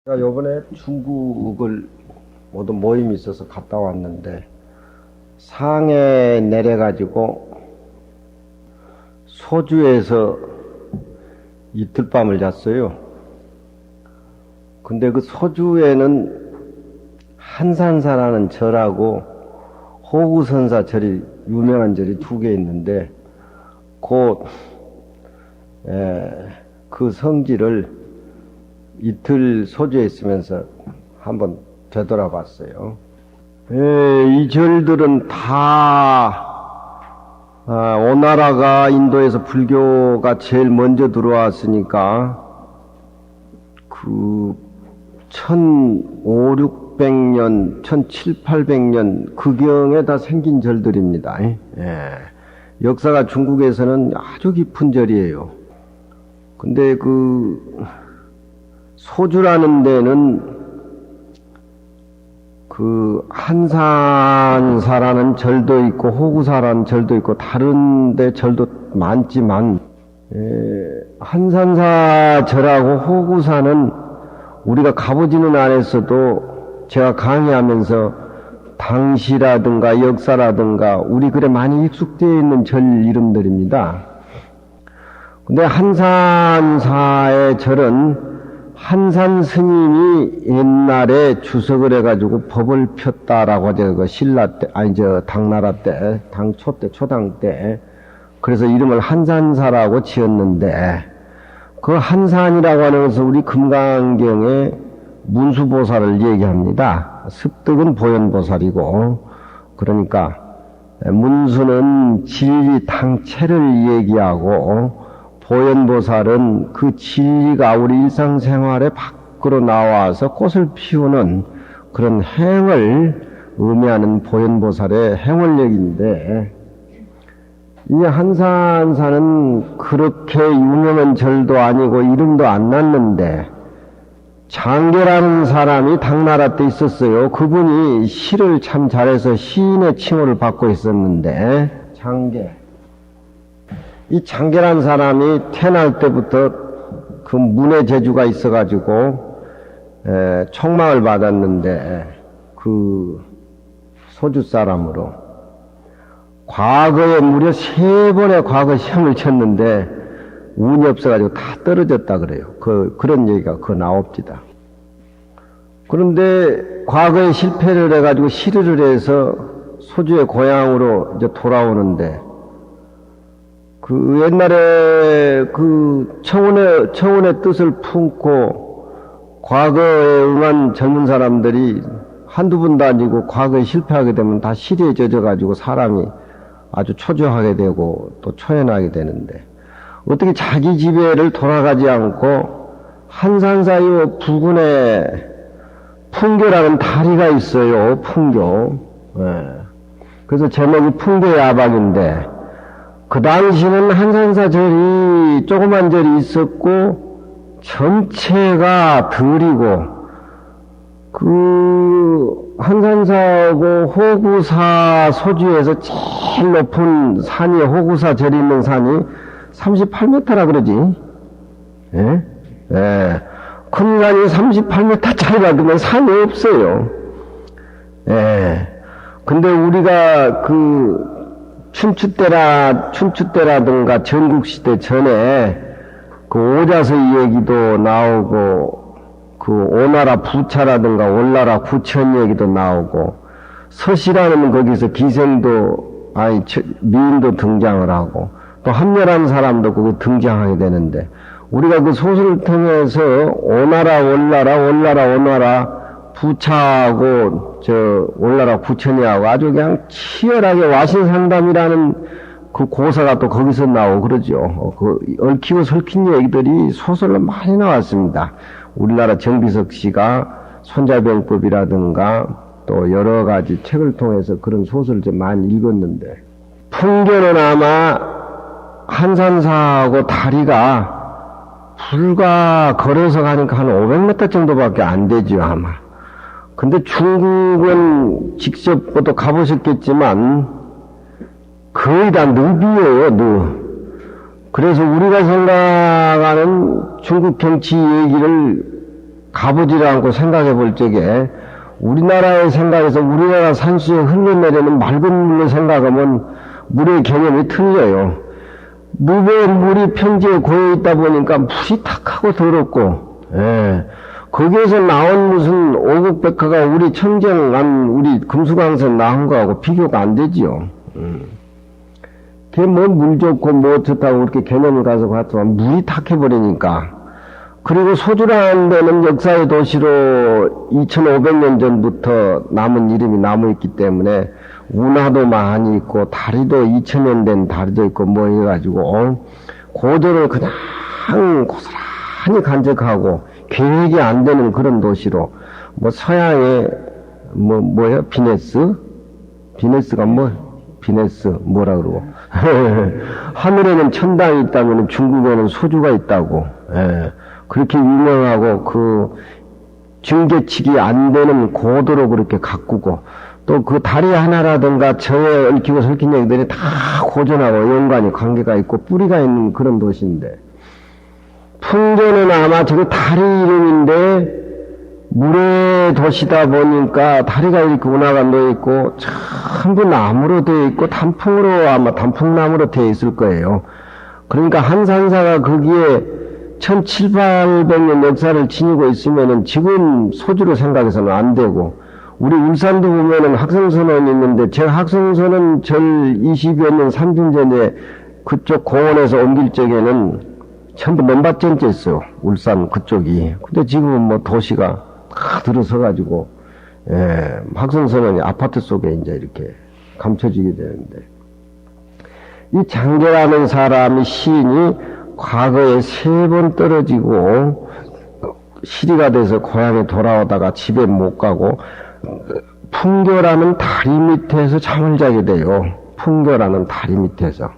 제가 요번에 중국을 모두 모임이 있어서 갔다 왔는데 상해 내려가지고 소주에서 이틀밤을 잤어요. 근데 그 소주에는 한산사라는 절하고 호구선사 절이 유명한 절이 두 개 있는데 그 성지를 이틀 소주에 있으면서 한번 되돌아봤어요. 이 절들은 다 오나라가 인도에서 불교가 제일 먼저 들어왔으니까 그 1500, 600년, 1700, 800년 그경에 다 생긴 절들입니다. 역사가 중국에서는 아주 깊은 절이에요. 근데 그 소주라는 데는 그 한산사라는 절도 있고 호구사라는 절도 있고 다른 데 절도 많지만 한산사 절하고 호구사는 우리가 가보지는 않았어도 제가 강의하면서 당시라든가 역사라든가 우리 글에 많이 익숙되어 있는 절 이름들입니다. 근데 한산사의 절은 한산 스님이 옛날에 주석을 해가지고 법을 폈다라고 하죠. 그 신라 때, 당나라 때, 당초 때, 초당 때. 그래서 이름을 한산사라고 지었는데, 그 한산이라고 하는 것은 우리 금강경에 문수보살을 얘기합니다. 습득은 보현보살이고, 그러니까, 문수는 진리 당체를 얘기하고, 보현보살은 그 진리가 우리 일상생활에 밖으로 나와서 꽃을 피우는 그런 행을 의미하는 보현보살의 행월력인데, 이 한산사는 그렇게 유명한 절도 아니고 이름도 안 났는데 장계라는 사람이 당나라 때 있었어요. 그분이 시를 참 잘해서 시인의 칭호를 받고 있었는데 장계. 이 장계라는 사람이 태어날 때부터 그 문의 재주가 있어가지고 총망을 받았는데 그 소주 사람으로 과거에 무려 3번의 과거 시험을 쳤는데 운이 없어가지고 다 떨어졌다 그래요. 그런 얘기가 나옵니다. 그런데 과거에 실패를 해가지고 시르를 해서 소주의 고향으로 이제 돌아오는데 그 옛날에 그 청운의 뜻을 품고 과거에 응한 젊은 사람들이 한두 번도 아니고 과거에 실패하게 되면 다 시리에 젖어가지고 사람이 아주 초조하게 되고 또 초연하게 되는데 어떻게 자기 집에를 돌아가지 않고 한산사유 부근에 풍교라는 다리가 있어요. 풍교. 그래서 제목이 풍교야박인데 그 당시는 한산사 절이 조그만 절이 있었고 전체가 들이고 그 한산사하고 호구사 소주에서 제일 높은 산이 호구사 절이 있는 산이 38m라 그러지. 예? 예. 큰 산이 38m짜리라든가 산이 없어요. 예. 근데 우리가 그 춘추때라든가 전국시대 전에 그 오자서 얘기도 나오고 그 오나라 부차라든가 올나라 구천 얘기도 나오고 서시라는 거기서 기생도 미인도 등장을 하고 또 함렬한 사람도 거기 등장하게 되는데 우리가 그 소설을 통해서 오나라 오나라 부차하고 올나라 구천이하고 아주 그냥 치열하게 와신상담이라는 그 고사가 또 거기서 나오고 그러죠. 그 얽히고 설킨 얘기들이 소설로 많이 나왔습니다. 우리나라 정비석 씨가 손자병법이라든가 또 여러 가지 책을 통해서 그런 소설을 좀 많이 읽었는데 풍교는 아마 한산사하고 다리가 불과 걸어서 가니까 한 500m 정도밖에 안 되죠 아마. 근데 중국은 직접 또 가보셨겠지만 거의 다 늪이에요 늪. 그래서 우리가 생각하는 중국 경치 얘기를 가보지를 않고 생각해 볼 적에 우리나라의 생각에서 우리나라 산수에 흘러내리는 맑은 물로 생각하면 물의 개념이 틀려요. 물이 평지에 고여 있다 보니까 물이 탁하고 더럽고, 예. 거기에서 나온 무슨 오곡백화가 우리 청정한 우리 금수강에서 나온 거하고 비교가 안 되지요. 그게 뭐 물 좋고 뭐 좋다고 그렇게 개념을 가서 봤지만 물이 탁해버리니까. 그리고 소주라는 데는 역사의 도시로 2500년 전부터 남은 이름이 남아있기 때문에 운하도 많이 있고 다리도 2000년 된 다리도 있고 뭐 해가지고 고도를 그냥 고스란히 간직하고 계획이 안 되는 그런 도시로 뭐 서양의 뭐야 비네스가 비네스 뭐라 그러고 하늘에는 천당이 있다면 중국에는 소주가 있다고. 예. 그렇게 유명하고 그 중계치기 안 되는 고도로 그렇게 가꾸고 또 그 다리 하나라든가 저에 얽히고 설킨 얘기들이 다 고전하고 연관이 관계가 있고 뿌리가 있는 그런 도시인데 풍계는 아마 저게 다리 이름인데 물의 도시다 보니까 다리가 이렇게 운하가 놓여 있고 전부 나무로 되어 있고 단풍으로 아마 단풍나무로 되어 있을 거예요. 그러니까 한산사가 거기에 1700년 역사를 지니고 있으면은 지금 소주로 생각해서는 안 되고, 우리 울산도 보면은 학생선원이 있는데, 제 학생선원 절 20여 년 3주 전에 그쪽 공원에서 옮길 적에는 전부 넘밭전지였어요. 울산 그쪽이. 근데 지금은 뭐 도시가 다 들어서가지고, 학생선원이 아파트 속에 이제 이렇게 감춰지게 되는데, 이 장계라는 사람이 시인이 과거에 3번 떨어지고 시리가 돼서 고향에 돌아오다가 집에 못 가고 풍교라는 다리 밑에서 잠을 자게 돼요. 풍교라는 다리 밑에서.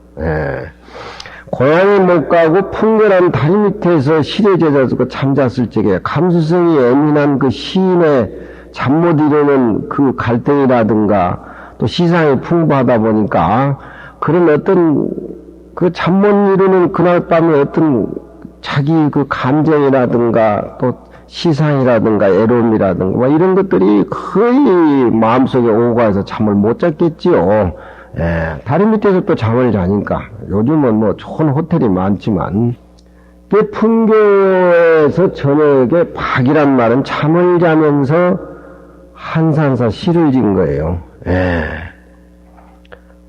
고향에 못 가고 풍교라는 다리 밑에서 시리에 젖어서 잠잤을 적에 감수성이 예민한 그 시인의 잠 못 이루는 그 갈등이라든가 또 시상이 풍부하다 보니까 그런 어떤 그 잠 못 이루는 그날 밤에 어떤 자기 그 감정이라든가 또 시상이라든가 애로움이라든가 뭐 이런 것들이 거의 마음속에 오고 가서 잠을 못 잤겠지요. 다리 밑에서 또 잠을 자니까 요즘은 뭐 좋은 호텔이 많지만 그 풍교에서 저녁에 박이란 말은 잠을 자면서 한산사 시를 진 거예요.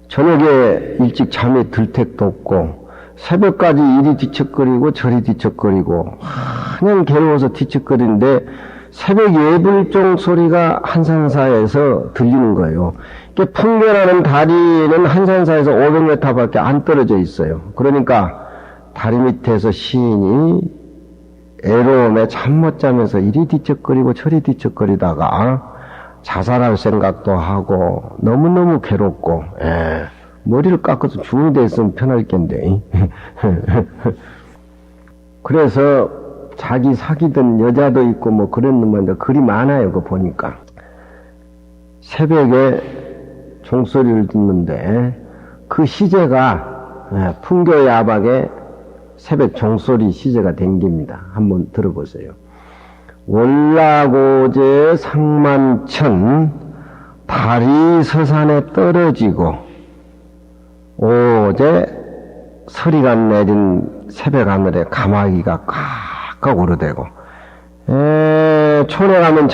저녁에 일찍 잠이 들 택도 없고 새벽까지 이리 뒤척거리고 저리 뒤척거리고 그냥 괴로워서 뒤척거리는데 새벽 예불종 소리가 한산사에서 들리는 거예요. 풍계라는 다리는 한산사에서 500m밖에 안 떨어져 있어요. 그러니까 다리 밑에서 시인이 애로움에 잠 못 자면서 이리 뒤척거리고 저리 뒤척거리다가 자살할 생각도 하고 너무너무 괴롭고 머리를 깎아서 죽은 데 있으면 편할 겐데 그래서 자기 사귀던 여자도 있고 뭐 그런 놈인데 글이 많아요. 그거 보니까 새벽에 종소리를 듣는데 그 시제가 풍교 야박의 새벽 종소리 시제가 댕깁니다. 한번 들어보세요. 월락오제 상만천 달이 서산에 떨어지고 오제 서리가 내린 새벽 하늘에 가마귀가 꽉꽉 오르대고 촌에 가면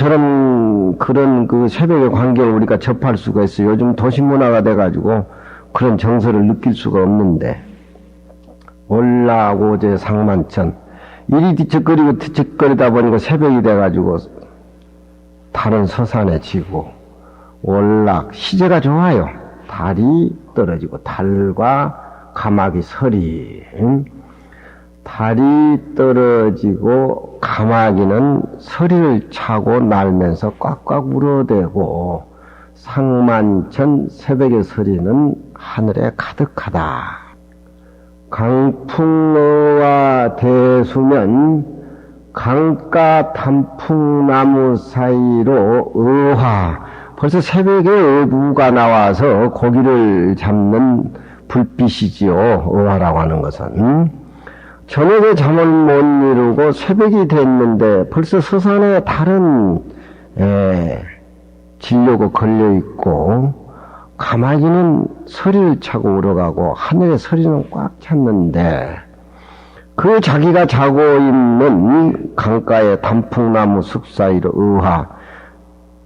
그런 그 새벽의 광경을 우리가 접할 수가 있어요. 요즘 도시문화가 돼가지고 그런 정서를 느낄 수가 없는데 월락오제 상만천 이리 뒤척거리고 뒤척거리다 보니까 새벽이 돼가지고 달은 서산에 지고 월락 시제가 좋아요. 달이 떨어지고 달과 가마귀 서리 달이 떨어지고 가마귀는 서리를 차고 날면서 꽉꽉 울어대고 상만천 새벽의 서리는 하늘에 가득하다. 강풍어와 대수면 강가 단풍나무 사이로 어화 벌써 새벽에 어부가 나와서 고기를 잡는 불빛이지요. 어화라고 하는 것은 저녁에 잠을 못 이루고 새벽이 됐는데 벌써 서산에 다른 진료가 걸려있고 가마귀는 서리를 차고 울어가고 하늘에 서리는 꽉 찼는데 그 자기가 자고 있는 강가의 단풍나무 숲 사이로 의하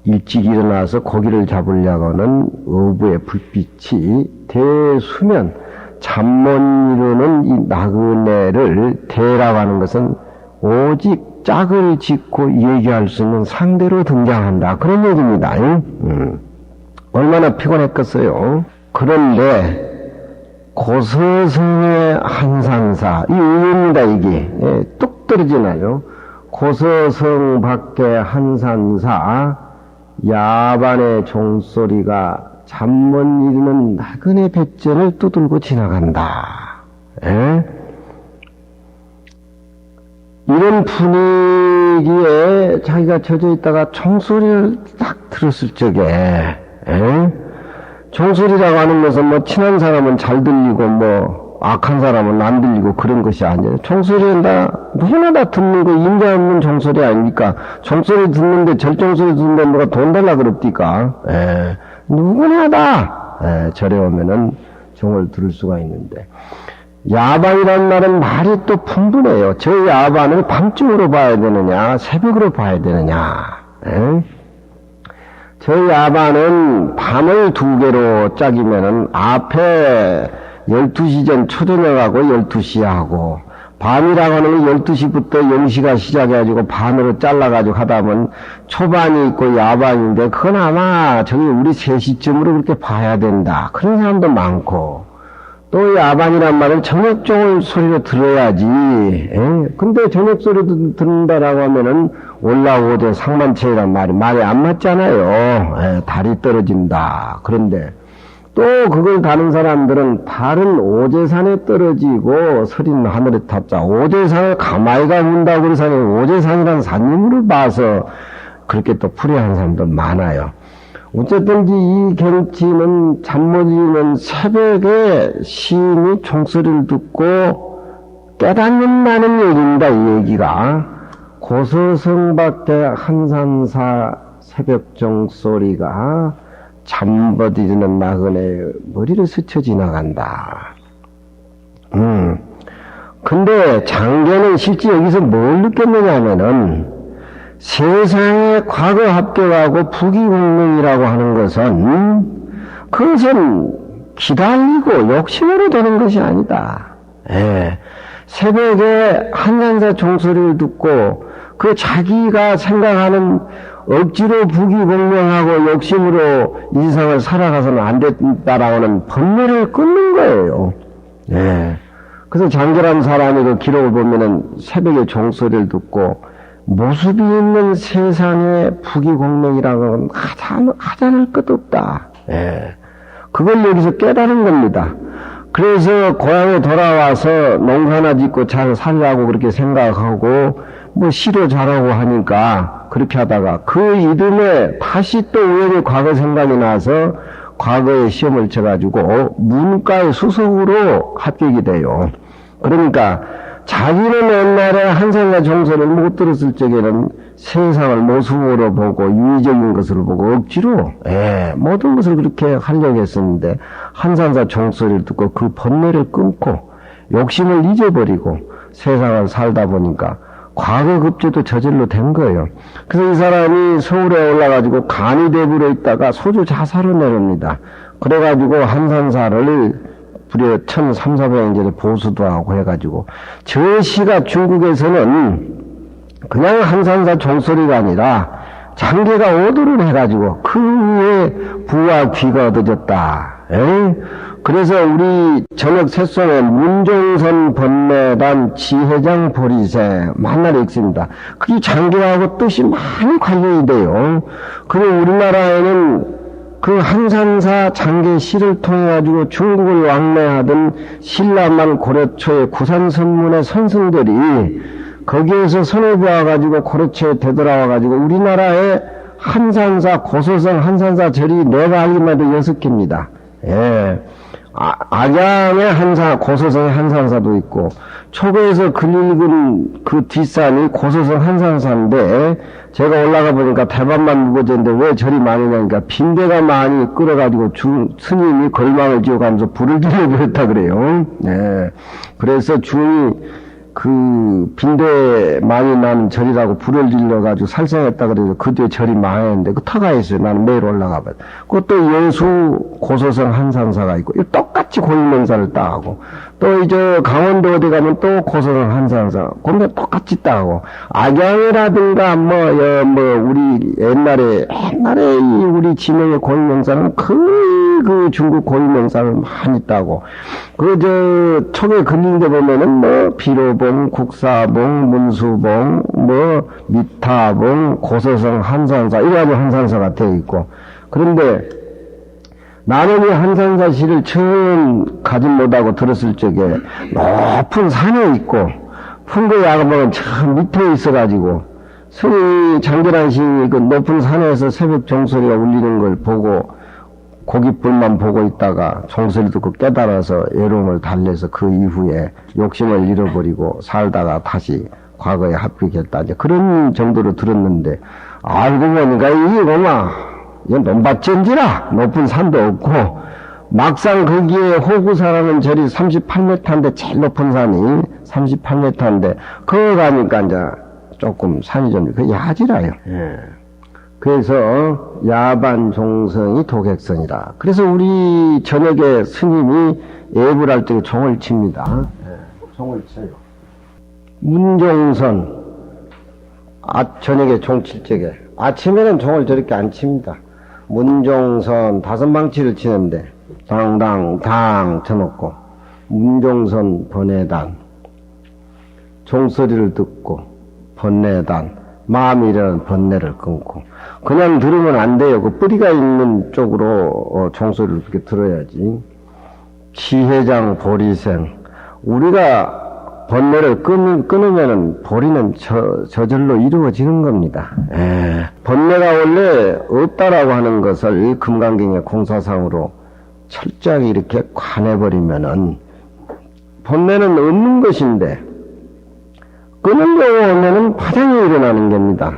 일찍 일어나서 고기를 잡으려고는 어부의 불빛이 대수면 잠 못 이루는 이 나그네를 대라고 하는 것은 오직 짝을 짓고 얘기할 수 있는 상대로 등장한다. 그런 얘기입니다. 얼마나 피곤했겠어요. 그런데 고서성의 한산사, 이 의미입니다, 이게. 뚝 떨어지나요? 고서성 밖의 한산사, 야반의 종소리가 잠 못 이루는 나그네 백전을 두들고 지나간다. 이런 분위기에 자기가 젖어 있다가 종소리를 딱 들었을 적에, 종소리라고 하는 것은 뭐 친한 사람은 잘 들리고 뭐 악한 사람은 안 들리고 그런 것이 아니에요. 종소리는 다 누구나 다 듣는 거 인자 없는 종소리 아닙니까? 종소리 듣는데 절종소리 듣는데 누가 돈 달라 그럽니까? 누구나 다 절에 오면은 종을 들을 수가 있는데 야반이라는 말은 말이 또 분분해요. 저 야반을 밤중으로 봐야 되느냐 새벽으로 봐야 되느냐. 저 야반은 밤을 두 개로 짝이면은 앞에 12시 전 초저녁하고 12시 하고 밤이라고 하는 건 12시부터 0시가 시작해가지고 반으로 잘라가지고 하다 보면 초반이 있고 야반인데 그건 아마 저기 우리 3시쯤으로 그렇게 봐야 된다. 그런 사람도 많고 또 야반이란 말은 저녁종을 소리로 들어야지. 근데 저녁 소리도 듣는다라고 하면은 올라오대 상만체이란 말이 안 맞잖아요. 달이 떨어진다. 그런데 또 그걸 다른 사람들은 다른 오제산에 떨어지고 서린 하늘에 탔자 오제산을 가마이가 문다고 그래서 오제산이라는 산림을 봐서 그렇게 또 풀이하는 사람도 많아요. 어쨌든지 이 경치는 잠 못 이루는 새벽에 시인이 종소리를 듣고 깨닫는다는 얘기입니다. 이 얘기가 고서성 밖에 한산사 새벽 종소리가 잠 못 이루는 나그네의 머리를 스쳐 지나간다. 근데 장계는 실제 여기서 뭘 느꼈느냐 하면은 세상에 과거 합격하고 부귀공명이라고 하는 것은 그것은 기다리고 욕심으로 되는 것이 아니다. 새벽에 한산사 종소리를 듣고 그 자기가 생각하는 억지로 부귀공명하고 욕심으로 인생을 살아가서는 안 된다라고 하는 번뇌를 끊는 거예요. 그래서 장계라는 사람이 그 기록을 보면은 새벽에 종소리를 듣고 모습이 있는 세상에 부귀공명이라고 하는 하자를 것 없다. 그걸 여기서 깨달은 겁니다. 그래서 고향에 돌아와서 농사나 짓고 잘 살라고 그렇게 생각하고 뭐 시도 잘하고 하니까 그렇게 하다가 그 이듬해 다시 또 우연히 과거 생각이 나서 과거에 시험을 쳐가지고 문과의 수석으로 합격이 돼요. 그러니까 자기는 옛날에 한산사 종소리를 못 들었을 적에는 세상을 모습으로 보고 유의적인 것을 보고 억지로 모든 것을 그렇게 하려고 했었는데 한산사 종소리를 듣고 그 번뇌를 끊고 욕심을 잊어버리고 세상을 살다 보니까 과거 급제도 저절로 된 거예요. 그래서 이 사람이 서울에 올라가지고 간이대부로 있다가 소주 자살을 내립니다. 그래가지고 한산사를 무려 1300년전에 보수도 하고 해가지고 저 시가 중국에서는 그냥 한산사 종소리가 아니라 장계가 오도를 해가지고 그 위에 부와 귀가 얻어졌다. 그래서 우리 저녁 새송에 문종선 번뇌단 지회장 보리새 만날 읽습니다. 그게 장계하고 뜻이 많이 관련이 돼요. 그리고 우리나라에는 그 한산사 장계 시를 통해 가지고 중국을 왕래하던 신라만 고려초의 구산선문의 선승들이 거기에서 선을 보아가지고 고려초에 되돌아와가지고 우리나라에 한산사 고서성 한산사 절이 내가 알기만 해도 6개입니다. 악양의 고소성의 한산사도 있고, 초거에서 긁은 그 뒷산이 고소성 한산사인데, 제가 올라가 보니까 대밭만 무거졌는데 왜 절이 많이 나니까 빈대가 많이 끌어가지고 스님이 걸망을 지어가면서 불을 질러버렸다 그래요. 네. 그래서 중이 그 빈대 많이 나는 절이라고 불을 질러가지고 살생했다 그래서 그 뒤에 절이 망했는데 그 터가 있어요. 나는 매일 올라가 봐요. 그것도 여수 고소성 한산사가 있고 똑같이 고유명사를 따하고 또 이제 강원도 어디 가면 또 고소성 한산사 그런데 똑같이 따하고 악양이라든가 우리 옛날에 우리 지명의 고유명사는 거의 그 중국 고유명사를 많이 따고 척에 걸린 데 보면은 비로봉, 국사봉, 문수봉, 미타봉, 고소성 한산사 이래가지고 한산사가 되어 있고 그런데 나는 이 한산사 시를 처음 가진 못하고 들었을 적에 높은 산에 있고 풍거 야간방은 저 밑에 있어가지고 스님이 장결한 시인이 그 높은 산에서 새벽 종소리가 울리는 걸 보고 고깃불만 보고 있다가 종소리 듣고 깨달아서 외로움을 달래서 그 이후에 욕심을 잃어버리고 살다가 다시 과거에 합격했다. 이제 그런 정도로 들었는데 알고 보니까 이거 논밭전지라 높은 산도 없고 막상 거기에 호구사라는 절이 38m인데 제일 높은 산이 38m인데 그거 가니까 이제 조금 산이 좀 야지라요. 예. 그래서 야반 종성이 도객선이라. 그래서 우리 저녁에 스님이 예불 할 때 종을 칩니다. 네, 종을 쳐요. 문종선 저녁에 종 칠 적에 아침에는 종을 저렇게 안 칩니다. 문종선 5방치를 치는데 당당 쳐놓고 문종선 번뇌단 종소리를 듣고 번뇌단 마음이라는 번뇌를 끊고 그냥 들으면 안 돼요. 그 뿌리가 있는 쪽으로 종소리를 이렇게 들어야지. 지혜장 보리생 우리가 번뇌를 끊으면은 보리는 저절로 이루어지는 겁니다. 번뇌가 원래 없다라고 하는 것을 금강경의 공사상으로 철저하게 이렇게 관해버리면은 번뇌는 없는 것인데 끊으려고 하면은 파장이 일어나는 겁니다.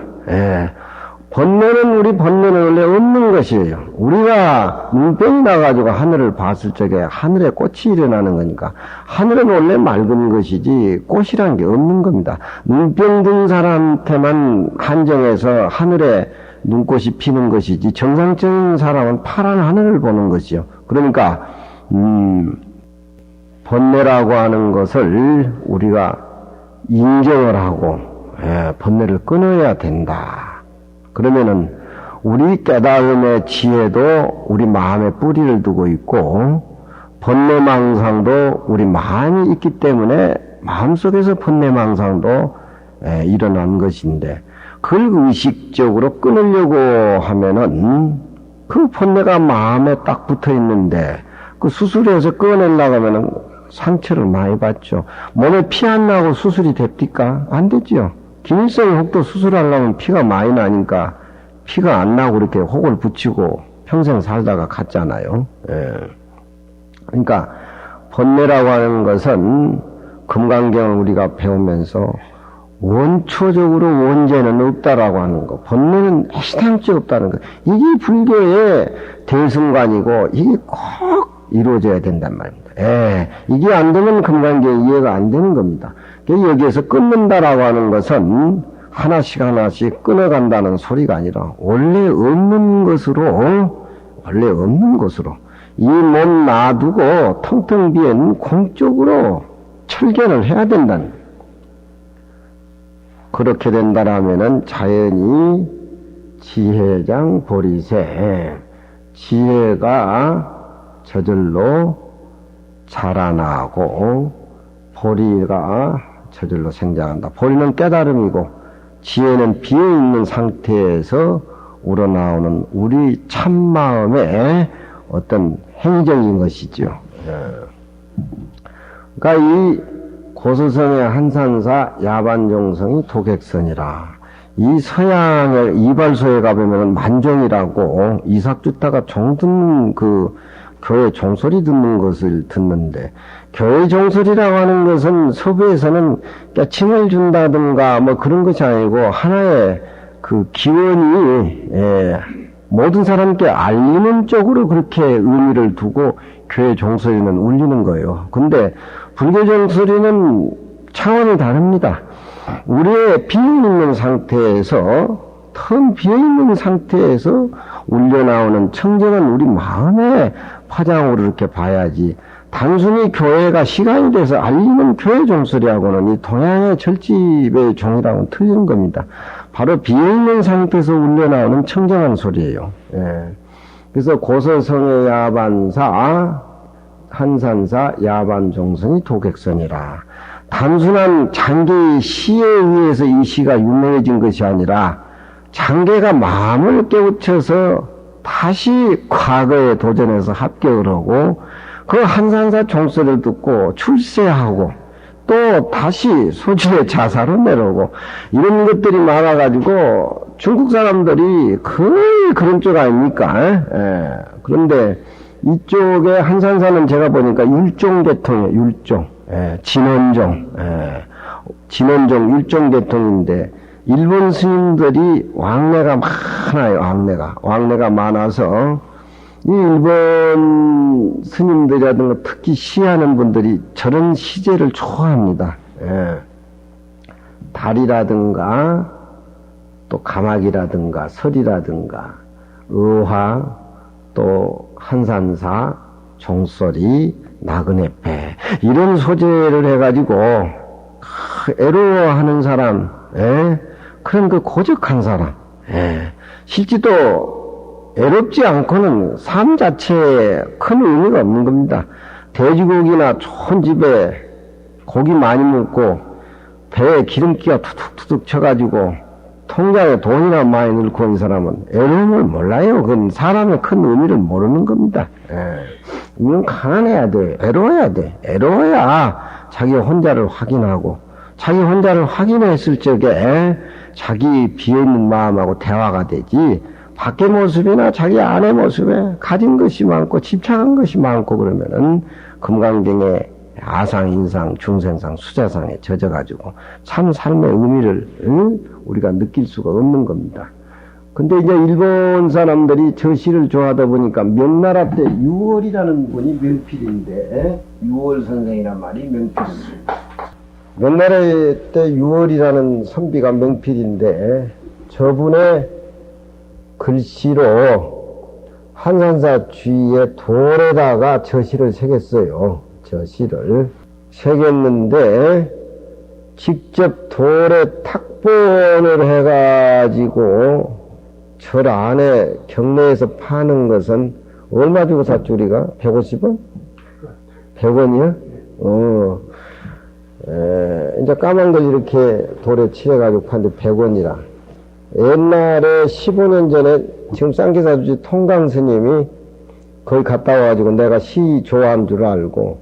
우리 번뇌는 원래 없는 것이에요. 우리가 눈병이 나가지고 하늘을 봤을 적에 하늘에 꽃이 일어나는 거니까 하늘은 원래 맑은 것이지 꽃이라는 게 없는 겁니다. 눈병 든 사람한테만 한정해서 하늘에 눈꽃이 피는 것이지 정상적인 사람은 파란 하늘을 보는 것이요. 그러니까 번뇌라고 하는 것을 우리가 인정을 하고 번뇌를 끊어야 된다. 그러면은 우리 깨달음의 지혜도 우리 마음에 뿌리를 두고 있고 번뇌망상도 우리 마음이 있기 때문에 마음속에서 번뇌망상도 일어난 것인데 그걸 의식적으로 끊으려고 하면은 그 번뇌가 마음에 딱 붙어 있는데 그 수술해서 꺼내려고 하면은 상처를 많이 받죠. 몸에 피 안 나고 수술이 됩니까? 안 되죠. 김일성 혹도 수술하려면 피가 많이 나니까 피가 안 나고 이렇게 혹을 붙이고 평생 살다가 갔잖아요. 그러니까 번뇌라고 하는 것은 금강경을 우리가 배우면서 원초적으로 원죄는 없다라고 하는 거. 번뇌는 애시당초 없다는 거. 이게 불교의 대승관이고 이게 꼭 이루어져야 된단 말입니다. 이게 안 되면 금강경 이해가 안 되는 겁니다. 여기에서 끊는다라고 하는 것은 하나씩 끊어간다는 소리가 아니라 원래 없는 것으로 이 몸 놔두고 텅텅 비엔 공적으로 철견을 해야 된다는 거예요. 그렇게 된다라면은 자연히 지혜장 보리새 지혜가 저절로 자라나고 보리가 저절로 생장한다. 보리는 깨달음이고 지혜는 비어있는 상태에서 우러나오는 우리 참마음의 어떤 행정인 것이죠. 그러니까 이 고소성의 한산사 야반종성이 도객선이라. 이 서양의 이발소에 가보면 만종이라고 이삭주타가 종 듣는 그 교회 종소리 듣는 것을 듣는데, 교회 종소리라고 하는 것은 서부에서는 침을 준다든가 뭐 그런 것이 아니고 하나의 그 기원이 모든 사람께 알리는 쪽으로 그렇게 의미를 두고 교회 종소리는 울리는 거예요. 근데 불교 종소리는 차원이 다릅니다. 우리의 비어있는 상태에서, 텅 비어있는 상태에서 울려나오는 청정한 우리 마음의 파장으로 이렇게 봐야지, 단순히 교회가 시간이 돼서 알리는 교회 종소리하고는 이 동양의 절집의 종이랑은 틀린 겁니다. 바로 비어있는 상태에서 울려나오는 청정한 소리예요. 그래서 고서성의 야반사, 한산사, 야반종성이 도객선이라. 단순한 장계의 시에 의해서 이 시가 유명해진 것이 아니라 장계가 마음을 깨우쳐서 다시 과거에 도전해서 합격을 하고 그 한산사 종소리를 듣고 출세하고 또 다시 소진의 자사로 내려오고 이런 것들이 많아가지고 중국 사람들이 거의 그런 쪽 아닙니까? 그런데 이쪽에 한산사는 제가 보니까 율종계통이에요. 율종. 진원종. 진원종 율종계통인데 일본 스님들이 왕래가 많아요. 왕래가 많아서 이 일본 스님들이라든가 특히 시하는 분들이 저런 시제를 좋아합니다. 달이라든가 또 가막이라든가 설이라든가 의화 또 한산사 종소리 나그네배 이런 소재를 해가지고 애로워하는 사람, 그런 그 고적한 사람, 실제도 애롭지 않고는 삶 자체에 큰 의미가 없는 겁니다. 돼지고기나 좋은 집에 고기 많이 먹고 배에 기름기가 투둑투둑 쳐가지고 통장에 돈이나 많이 넣고 온 사람은 애로움을 몰라요. 그건 사람의 큰 의미를 모르는 겁니다. 이건 가난해야 돼. 애로워야 돼. 애로워야 자기 혼자를 확인하고 자기 혼자를 확인했을 적에 자기 비어있는 마음하고 대화가 되지, 밖의 모습이나 자기 안의 모습에 가진 것이 많고 집착한 것이 많고 그러면은 금강경의 아상, 인상, 중생상, 수자상에 젖어가지고 참 삶의 의미를 우리가 느낄 수가 없는 겁니다. 근데 이제 일본 사람들이 저 시를 좋아하다 보니까 명나라 때 유월이라는 분이 명필인데, 유월 선생이란 말이 명필입니다. 명나라 때 유월이라는 선비가 명필인데 저분의 글씨로 한산사 주위에 돌에다가 저 시를 새겼어요. 저 시를 새겼는데 직접 돌에 탁본을 해가지고 절 안에 경내에서 파는 것은 얼마 주고 샀죠 우리가? 150원? 100원이요? 이제 까만 걸 이렇게 돌에 칠해가지고 파는데 100원이라. 옛날에 15년 전에 지금 쌍기사주지 통강 스님이 거기 갔다 와가지고 내가 시 좋아하는 줄 알고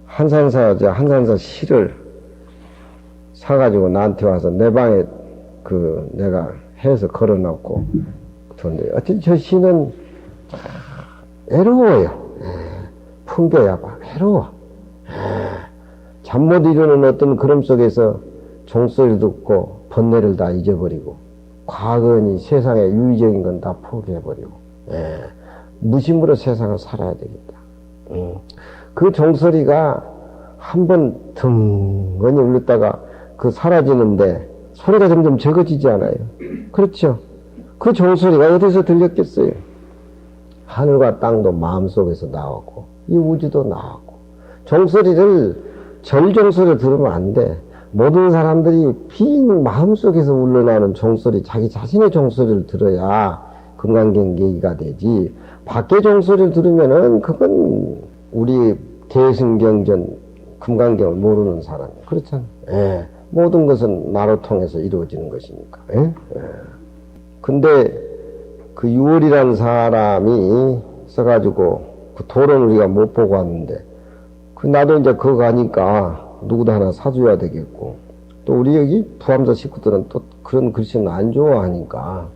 한산사 시를 사가지고 나한테 와서 내 방에 내가 해서 걸어놓고 그런데 어쨌든 저 시는 애로워요. 풍겨야 봐. 애로워. 잠 못 이루는 어떤 그럼 속에서 종소리 듣고 번뇌를 다 잊어버리고 과거니 세상의 유의적인 건 다 포기해버리고 무심으로 세상을 살아야 되겠다. 그 종소리가 한번 덩건히 울렸다가 사라지는데 소리가 점점 적어지지 않아요. 그렇죠? 그 종소리가 어디서 들렸겠어요? 하늘과 땅도 마음속에서 나오고 이 우주도 나오고. 종소리를 절종소리를 들으면 안 돼. 모든 사람들이 빈 마음속에서 울러나오는 종소리, 자기 자신의 종소리를 들어야 금강경계가 되지. 밖의 종소리를 들으면은 그건 우리 대승경전 금강경을 모르는 사람. 그렇잖아. 모든 것은 나로 통해서 이루어지는 것이니까. 근데 그 유월이라는 사람이 써가지고 그 돌은 우리가 못 보고 왔는데 나도 이제 그거 가니까 누구도 하나 사줘야 되겠고, 또 우리 여기 부암사 식구들은 또 그런 글씨는 안 좋아하니까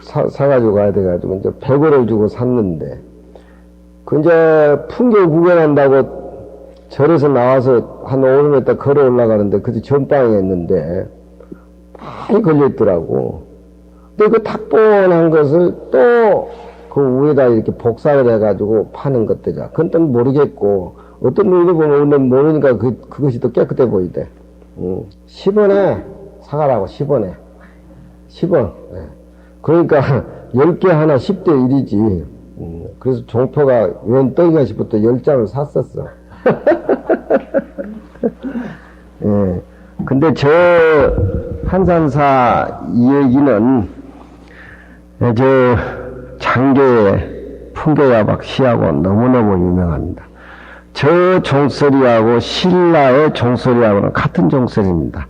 사가지고 가야 돼가지고, 이제 100원을 주고 샀는데, 그 이제 풍경 구경한다고 절에서 나와서 한 500m 걸어 올라가는데, 그때 전방에 있는데, 많이 걸려있더라고. 근데 그 탁본한 것을 또 그 위에다 이렇게 복사를 해가지고 파는 것들이야. 그건 또 모르겠고, 어떤 눈으로 보면 모르니까 그것이 또 깨끗해 보이대. 10원에 사가라고, 10원에. 10원. 네. 그러니까 10개 하나 10대 1이지. 그래서 종표가 웬 떡이가 싶어서 10장을 샀었어. 예. 근데 저 한산사 이 얘기는 저 장계의 풍계야박 시하고 너무너무 유명합니다. 저 종소리하고 신라의 종소리하고는 같은 종소리입니다.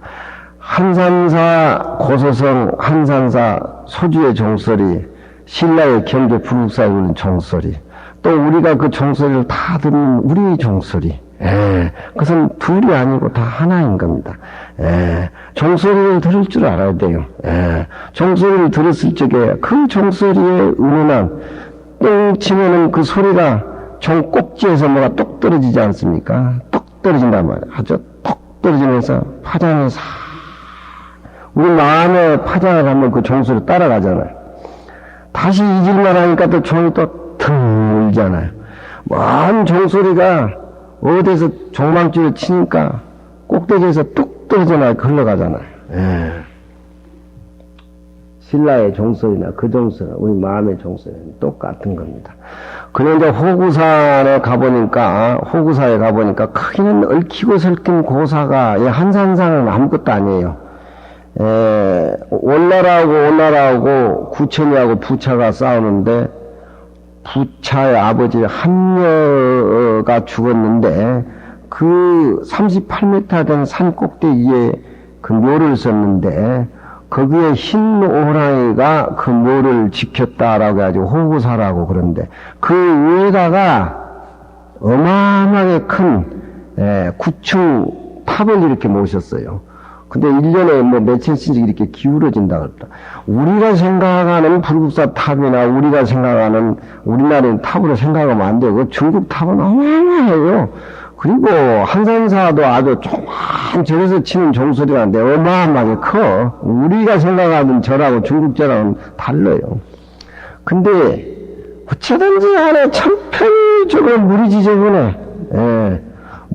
한산사 고소성, 한산사 소주의 종소리, 신라의 경계 불국사에 있는 종소리, 또 우리가 그 종소리를 다 듣는 우리의 종소리, 그것은 둘이 아니고 다 하나인 겁니다. 종소리를 들을 줄 알아야 돼요. 종소리를 들었을 적에 그 종소리에 은은한 똥 치면은 그 소리가 종 꼭지에서 뭐가 똑 떨어지지 않습니까? 똑 떨어진단 말이에요. 아주 똑 떨어지면서 파장을 싹, 우리 마음의 파장을 하면 그 종소리 따라가잖아요. 다시 잊을만 하니까 또 종이 또 腾울잖아요. 먼 종소리가 어디서 종망줄을 치니까 꼭대기에서 뚝 떨어져나 흘러가잖아요. 신라의 종소리나 그 종소리, 우리 마음의 종소리는 똑같은 겁니다. 그런데 호구사에 가보니까 크기는 얽히고 설킨 고사가 한산사는 아무것도 아니에요. 올나라하고 구천이하고 부차가 싸우는데 부차의 아버지 한여가 죽었는데 그 38m 된 산 꼭대기에 그 묘를 썼는데 거기에 흰 호랑이가 그 묘를 지켰다라고 해가지고 호구사라고 그러는데 그 위에다가 어마어마하게 큰 9층 탑을 이렇게 모셨어요. 근데 1년에 뭐 몇천씩 이렇게 기울어진다 그랬다. 우리가 생각하는 불국사 탑이나 우리가 생각하는 우리나라의 탑으로 생각하면 안 돼요. 그 중국 탑은 어마어마해요. 그리고 한산사도 아주 조그만 절에서 치는 종소리가 나는데 어마어마하게 커. 우리가 생각하는 절하고 중국 절하고는 달라요. 근데 어쩌든지 간에 천편적으로 물이 지저분해.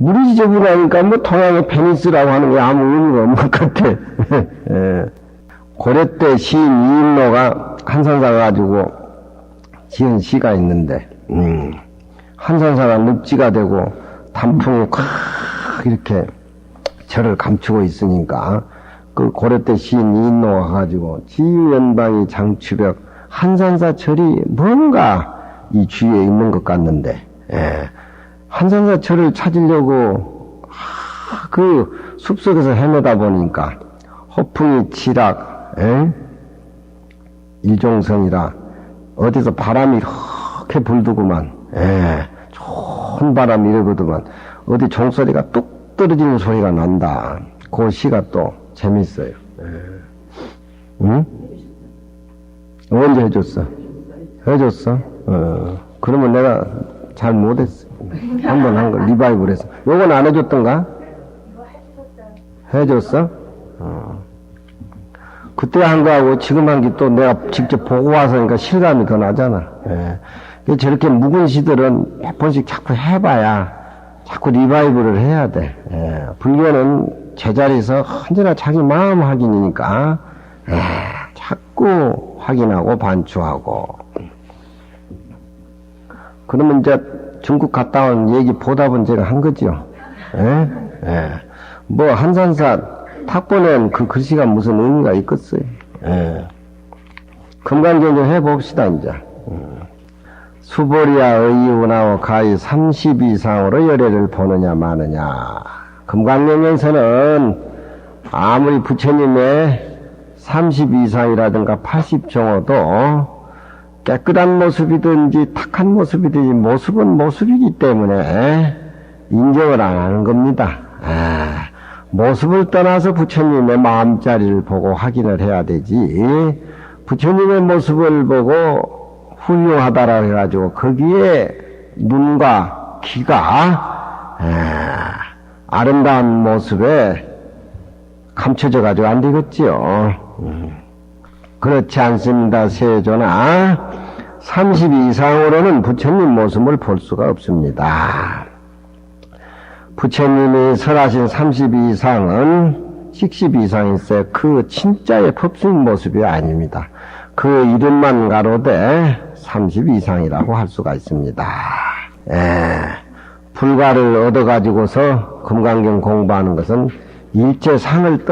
물이 지저분하니까 뭐 동양의 베니스라고 하는 게 아무 의미가 없는 것 같아. 고려 때 시인 이인로가 한산사 가지고 지은 시가 있는데 한산사가 늪지가 되고 단풍이 콱 이렇게 절을 감추고 있으니까 그 고려 때 시인 이인로가 가지고 지유연방이 장추벽 한산사 절이 뭔가 이 주위에 있는 것 같는데 한산사 절을 찾으려고 그 숲속에서 헤매다 보니까 허풍이 지락 일종성이라 어디서 바람이 이렇게 불더구만 좋은 바람이 이러거든만 어디 종소리가 뚝 떨어지는 소리가 난다. 그 시가 또 재밌어요. 응? 언제 해줬어? 해줬어? 그러면 내가 잘 못했어. 한번 한 거, 리바이브를 해서. 요건 안 해줬던가? 해줬어? 그때 한 거하고 지금 한 게 또 내가 직접 보고 와서니까 실감이 더 나잖아. 저렇게 묵은 시들은 몇 번씩 자꾸 해봐야 자꾸 리바이브를 해야 돼. 불교는 제자리에서 언제나 자기 마음 확인이니까 자꾸 확인하고 반추하고. 그러면 이제 중국 갔다 온 얘기 보답은 제가 한 거죠. 뭐 한산사 탁보낸 그 글씨가 무슨 의미가 있겠어요. 금강경전 해봅시다 이제. 수보리야 의이운하고 가히 30 이상으로 열애를 보느냐 마느냐. 금강경전에서는 아무리 부처님의 30 이상이라든가 80 정어도 깨끗한 모습이든지 탁한 모습이든지 모습은 모습이기 때문에 인정을 안 하는 겁니다. 모습을 떠나서 부처님의 마음자리를 보고 확인을 해야 되지 부처님의 모습을 보고 훌륭하다라 해가지고 거기에 눈과 귀가 아름다운 모습에 감춰져 가지고 안 되겠지요. 그렇지 않습니다. 세조나 30 이상으로는 부처님 모습을 볼 수가 없습니다. 부처님이 설하신 30 이상은 60 이상일세 그 진짜의 법승 모습이 아닙니다. 그 이름만 가로되 30 이상이라고 할 수가 있습니다. 불가를 얻어가지고서 금강경 공부하는 것은 일체상을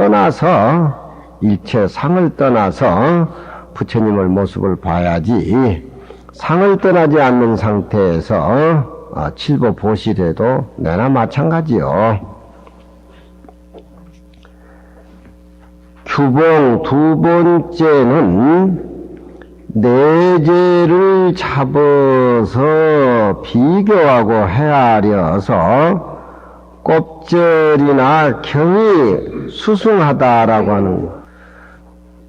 떠나서 부처님을 모습을 봐야지 상을 떠나지 않는 상태에서 칠보 보시래도 내나 마찬가지요. 규봉 두 번째는 내재를 잡아서 비교하고 헤아려서 꼽절이나 경이 수승하다라고 하는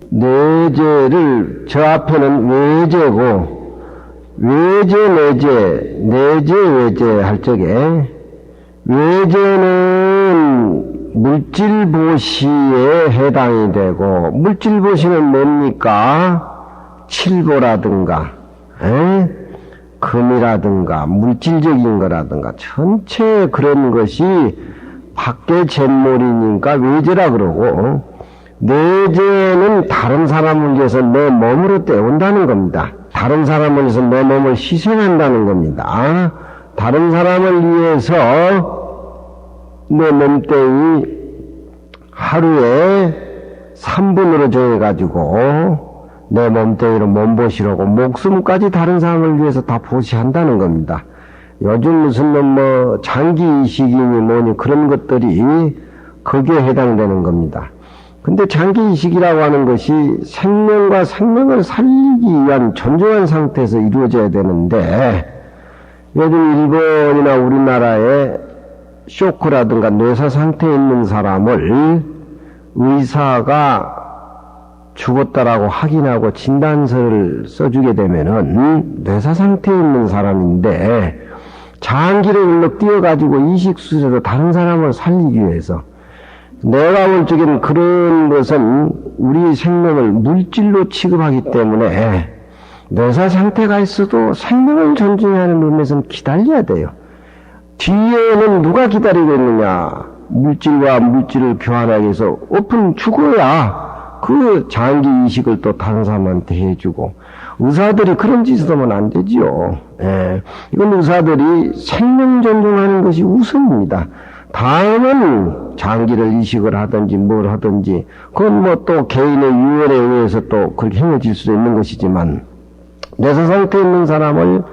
내재를 저 앞에는 외재고 외재 내재 외재 할 적에 외재는 물질보시에 해당이 되고 물질보시는 뭡니까? 칠보라든가 금이라든가 물질적인 거라든가 전체 그런 것이 밖의 잿물이니까 외재라 그러고 내재는 다른 사람을 위해서 내 몸으로 때운다는 겁니다. 다른 사람을 위해서 내 몸을 희생한다는 겁니다. 다른 사람을 위해서 내 몸뚱이 하루에 3분으로 정해가지고 내 몸뚱이로 몸보시라고 목숨까지 다른 사람을 위해서 다 보시한다는 겁니다. 요즘 무슨 장기 이식이니 뭐니 그런 것들이 거기에 해당되는 겁니다. 근데 장기 이식이라고 하는 것이 생명과 생명을 살리기 위한 존중한 상태에서 이루어져야 되는데 요즘 일본이나 우리나라에 쇼크라든가 뇌사 상태에 있는 사람을 의사가 죽었다라고 확인하고 진단서를 써주게 되면은 뇌사 상태에 있는 사람인데 장기를 흘러 뛰어가지고 이식수술로 다른 사람을 살리기 위해서 내가 볼 적에는 그런 것은 우리 생명을 물질로 취급하기 때문에 뇌사 상태가 있어도 생명을 존중하는 의미에서는 기다려야 돼요. 뒤에는 누가 기다리고 있느냐? 물질과 물질을 교환하기 위해서 죽어야 그 장기 이식을 또 다른 사람한테 해주고 의사들이 그런 짓을 하면 안 되지요. 이건 의사들이 생명 존중하는 것이 우선입니다. 다음은 장기를 이식을 하든지 뭘 하든지 그건 뭐 또 개인의 유언에 의해서 또 그렇게 행해질 수도 있는 것이지만 뇌사 상태에 있는 사람을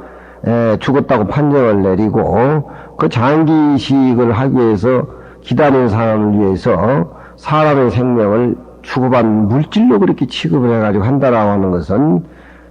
죽었다고 판정을 내리고 그 장기 이식을 하기 위해서 기다리는 사람을 위해서 사람의 생명을 주고받는 물질로 그렇게 취급을 해가지고 한다라고 하는 것은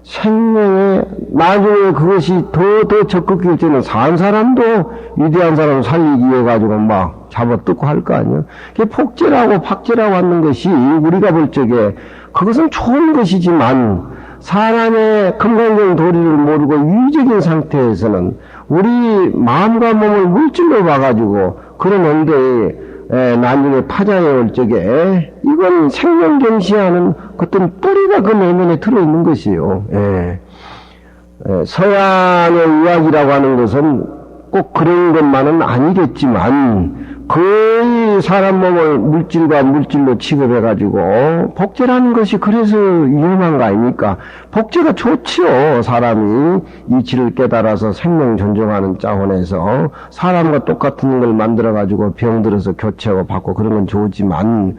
생명에 나중에 그것이 더 적극 결정은 산 사람도 위대한 사람을 살리기 위해 가지고 막 잡아뜯고 할 거 아니에요. 그게 폭제라고 박제라고 하는 것이 우리가 볼 적에 그것은 좋은 것이지만 사람의 금강경 도리를 모르고 유의적인 상태에서는 우리 마음과 몸을 물질로 봐가지고 그런 언대에 나중에 파장에 올 적에 이건 생명 경시하는 어떤 뿌리가 그 내면에 들어있는 것이에요. 서양의 의학이라고 하는 것은 꼭 그런 것만은 아니겠지만 거의 사람 몸을 물질과 물질로 취급해가지고 복제라는 것이 그래서 위험한 거 아닙니까? 복제가 좋지요. 사람이 이치를 깨달아서 생명 존중하는 차원에서 사람과 똑같은 걸 만들어가지고 병들어서 교체하고 받고 그런 건 좋지만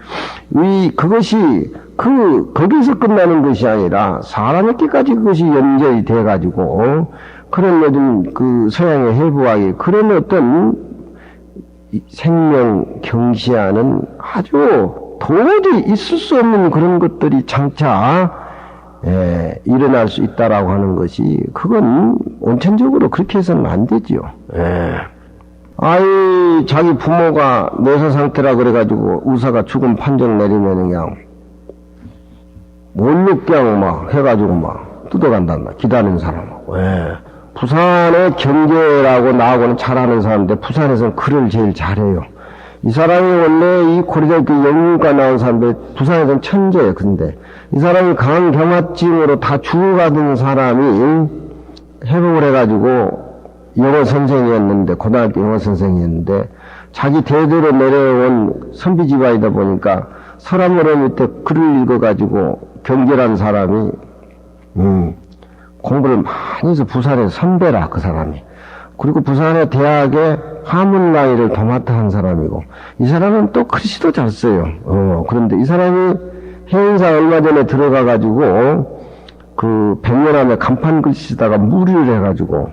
그것이 거기서 끝나는 것이 아니라 사람에게까지 그것이 연결이 돼가지고 그런 요즘 그 서양의 해부학이 그런 어떤 생명 경시하는 아주 도저히 있을 수 없는 그런 것들이 장차 일어날 수 있다라고 하는 것이 그건 원천적으로 그렇게 해서는 안 되지요. 자기 부모가 뇌사 상태라 그래가지고 의사가 죽음 판정 내리면 그냥 몰육경 막 해가지고 막 뜯어간단다. 기다리는 사람. 왜? 부산의 경제라고 나하고는 잘하는 사람인데 부산에서는 글을 제일 잘해요. 이 사람이 원래 이 고려대학교 영문과 나온 사람인데 부산에서는 천재예요. 근데 이 사람이 강경화증으로 다 죽어가던 사람이 회복을 해가지고 영어 선생이었는데, 고등학교 영어 선생이었는데, 자기 대대로 내려온 선비 집안이다 보니까 서랍노래 밑에 글을 읽어가지고 경제라는 사람이 공부를 많이 해서 부산의 선배라, 그 사람이. 그리고 부산의 대학에 화문 강의를 도맡아 한 사람이고, 이 사람은 또 글씨도 잘 써요. 그런데 이 사람이 해운사 얼마 전에 들어가가지고 그 백년함에 간판 글씨 쓰다가 무리를 해가지고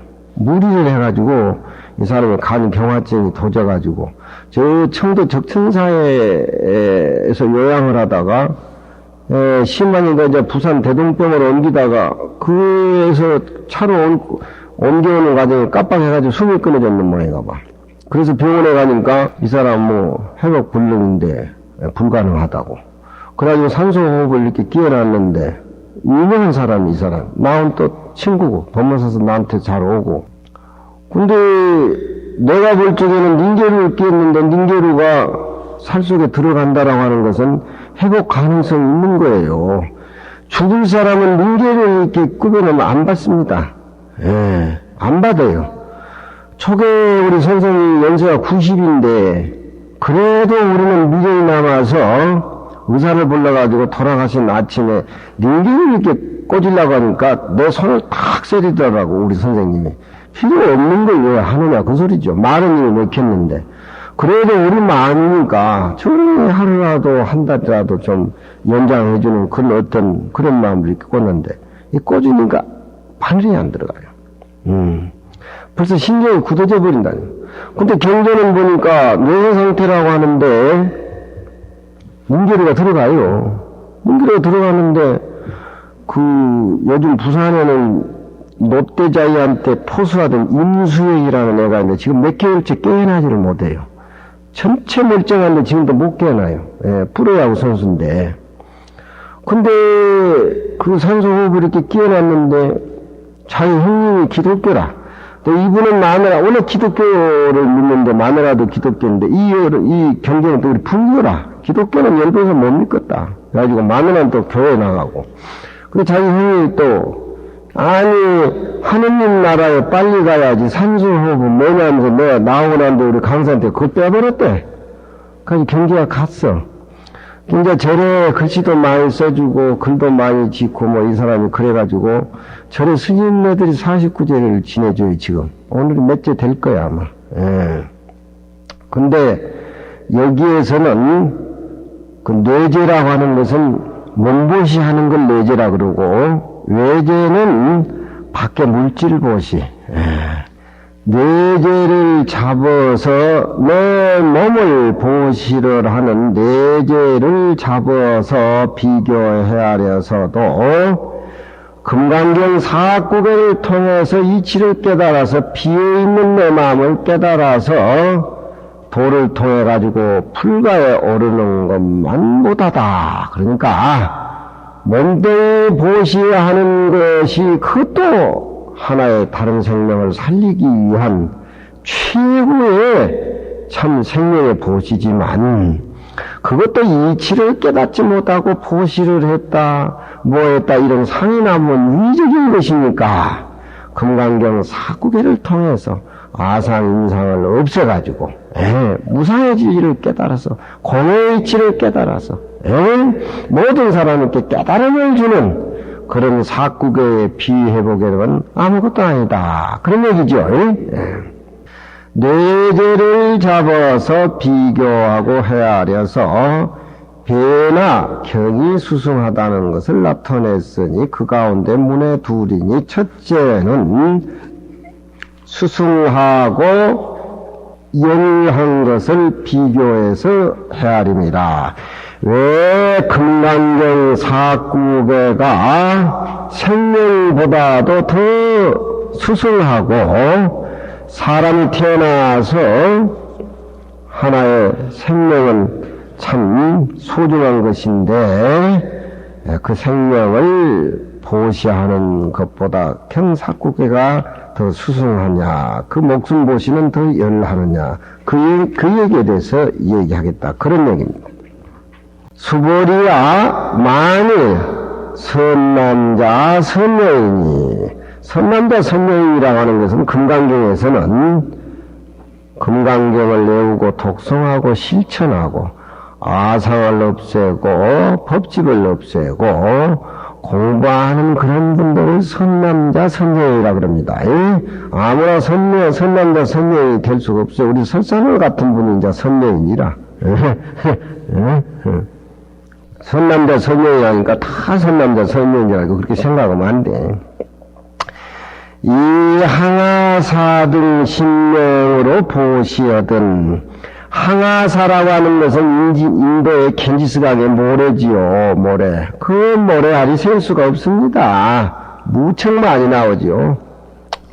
이 사람이 간경화증이 도져가지고 저 청도 적천사에서 요양을 하다가 심하니까 이제 부산 대동병으로 옮기다가 그에서 차로 옮겨오는 과정에 깜빡해가지고 숨이 끊어졌는 모양인가 봐. 그래서 병원에 가니까 이 사람 뭐 회복 불능인데 불가능하다고. 그래가지고 산소호흡을 이렇게 끼워놨는데 유명한 사람이 이 사람. 나는 또 친구고 돈 벌어서 나한테 잘 오고. 근데 내가 볼 적에는 닌게루를 끼웠는데 닌게루가 살 속에 들어간다라고 하는 것은 회복 가능성이 있는 거예요. 죽을 사람은 닌게루를 이렇게 꾸며놓으면 안 받습니다. 예, 안 받아요. 초계 우리 선생님 연세가 90인데 그래도 우리는 미련이 남아서 의사를 불러가지고 돌아가신 아침에 닌게루를 이렇게 꽂으려고 하니까 내 손을 탁 세리더라고 우리 선생님이. 필요 없는 걸 왜 하느냐 그 소리죠. 많은 일을 먹혔는데 그래도 우리 마음이니까 저런 하루라도 한 달이라도 좀 연장해주는 그런 어떤 그런 마음을 이렇게 꽂는데 이 꽂으니까 바늘이 안 들어가요. 벌써 신경이 굳어져 버린다니. 근데 경전은 보니까 뇌 상태라고 하는데 닌게루가 들어가요. 닌게루가 들어가는데 그 요즘 부산에는 롯데자이언트 포수하던 임수혁이라는 애가 있는데 지금 몇 개월째 깨어나지를 못해요. 전체 멀쩡한데 지금도 못 깨어나요. 예, 프로야구 선수인데. 근데 그 산소호흡을 이렇게 끼워놨는데 자기 형님이 기독교라. 또 이분은 마누라, 원래 기독교를 믿는데 마누라도 기독교인데 이 경제는 또 우리 불교라. 기독교는 열분서 못 믿겠다. 그래가지고 마누라는 또 교회 나가고. 근데 자기 형님이 또 아니 하느님 나라에 빨리 가야지 산소호흡은 뭐냐면서 내가 나오고 난데 우리 강사한테 그거 빼버렸대. 그래서 경제가 갔어. 경제 절에 글씨도 많이 써주고 글도 많이 짓고 뭐 이 사람이 그래가지고 절에 스님네들이 49제를 지내줘요 지금. 오늘이 몇째 될 거야 아마. 예. 근데 여기에서는 그 뇌제라고 하는 것은 몸보시 하는 걸 뇌제라 그러고 외제는 밖에 물질보시. 뇌제를 잡아서 내 몸을 보시를 하는 뇌제를 잡아서 비교헤아려서도 금강경 사구배를 통해서 이치를 깨달아서 비어있는 내 마음을 깨달아서 도를 통해 가지고 불가에 오르는 것만 못하다. 그러니까 몸뚱이 보시하는 것이 그것도 하나의 다른 생명을 살리기 위한 최고의 참 생명의 보시지만 그것도 이치를 깨닫지 못하고 보시를 했다 뭐했다 이런 상이나면 위적인 것이니까 금강경 사구계를 통해서 아상인상을 없애가지고 무상의 진리를 깨달아서 공의 이치를 깨달아서 모든 사람에게 깨달음을 주는 그런 사구계의 비회복에는 아무것도 아니다. 그런 얘기죠. 뇌제를 잡아서 비교하고 헤아려서 배나 경이 수승하다는 것을 나타냈으니 그 가운데 문의 둘이니 첫째는 수승하고 영한 것을 비교해서 헤아립니다. 왜 금강경 사구배가 생명보다도 더 수승하고 사람이 태어나서 하나의 생명은 참 소중한 것인데 그 생명을 보시하는 것보다 경사국계가 더 수승하냐, 그 목숨 보시는 더 열하느냐, 그 얘기에 대해서 얘기하겠다. 그런 얘기입니다. 수보리야 만일 선남자 선녀이니, 선남자 선녀인이라고 하는 것은 금강경에서는 금강경을 외우고 독송하고 실천하고 아상을 없애고 법칙을 없애고 공부하는 그런 분들을 선남자 선녀이라 그럽니다. 아무나 선남자 선녀인이 될 수가 없어요. 우리 설사들 같은 분이 이제 선녀인이라. 선남자 선녀이라니까 다 선남자 선녀인이라고 그렇게 생각하면 안 돼. 이 항아사 등 신명으로 보시어든, 항아사라고 하는 것은 인도의 겐지스강의 모래지요, 모래. 그 모래알이 셀 수가 없습니다. 무척 많이 나오지요.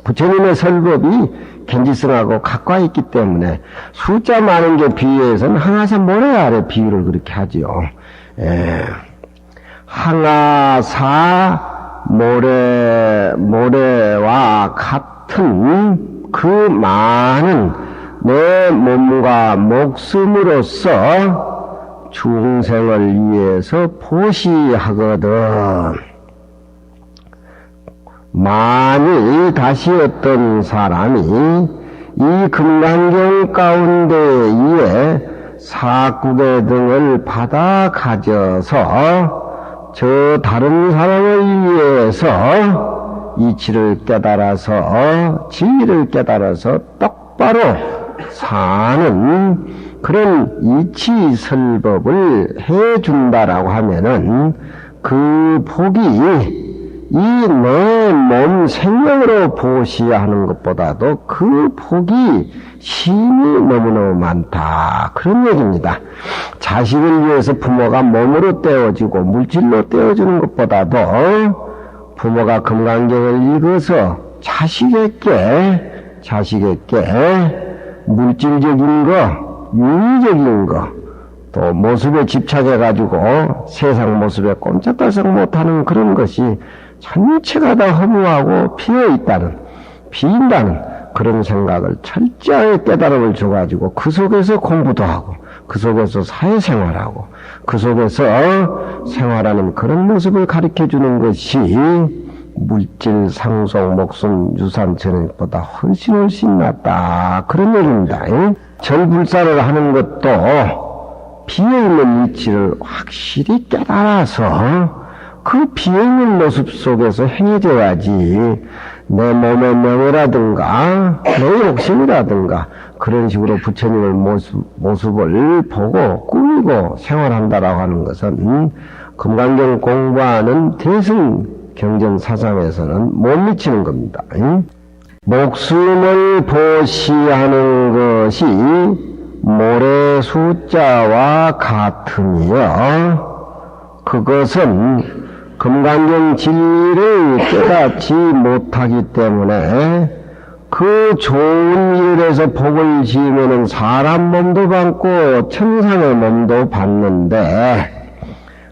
부처님의 설법이 겐지스강하고 가까이 있기 때문에 숫자 많은 게 비유해서는 항아사 모래알의 비유를 그렇게 하지요. 항아사 모래와 같은 그 많은 내 몸과 목숨으로서 중생을 위해서 보시하거든. 만일 다시 어떤 사람이 이 금강경 가운데에 사국의 등을 받아 가져서 저 다른 사람을 위해서 이치를 깨달아서 진리를 깨달아서 똑바로 사는 그런 이치설법을 해준다라고 하면은 그 복이 이 내 몸 생명으로 보시하는 것보다도 그 복이 힘이 너무너무 많다. 그런 얘기입니다. 자식을 위해서 부모가 몸으로 떼어지고 물질로 떼어주는 것보다도 부모가 금강경을 읽어서 자식에게 물질적인 거, 윤리적인 거, 또 모습에 집착해가지고 세상 모습에 꼼짝달싹 못하는 그런 것이 전체가 다 허무하고 비인다는 그런 생각을 철저하게 깨달음을 줘가지고 그 속에서 공부도 하고 그 속에서 사회생활하고 그 속에서 생활하는 그런 모습을 가르쳐주는 것이 물질, 상속, 목숨, 유산, 전액보다 훨씬 낫다. 그런 얘기입니다. 절불사를 하는 것도 비어있는 이치를 확실히 깨달아서 그 비어있는 모습 속에서 행해져야지 내 몸의 명예라든가 내 욕심이라든가 그런 식으로 부처님의 모습을 보고 꾸미고 생활한다라고 하는 것은 금강경 공부하는 대승 경전 사상에서는 못 미치는 겁니다. 목숨을 보시하는 것이 모래 숫자와 같으며 그것은 금강경 진리를 깨닫지 못하기 때문에 그 좋은 일을 해서 복을 지으면 사람 몸도 받고 천상의 몸도 받는데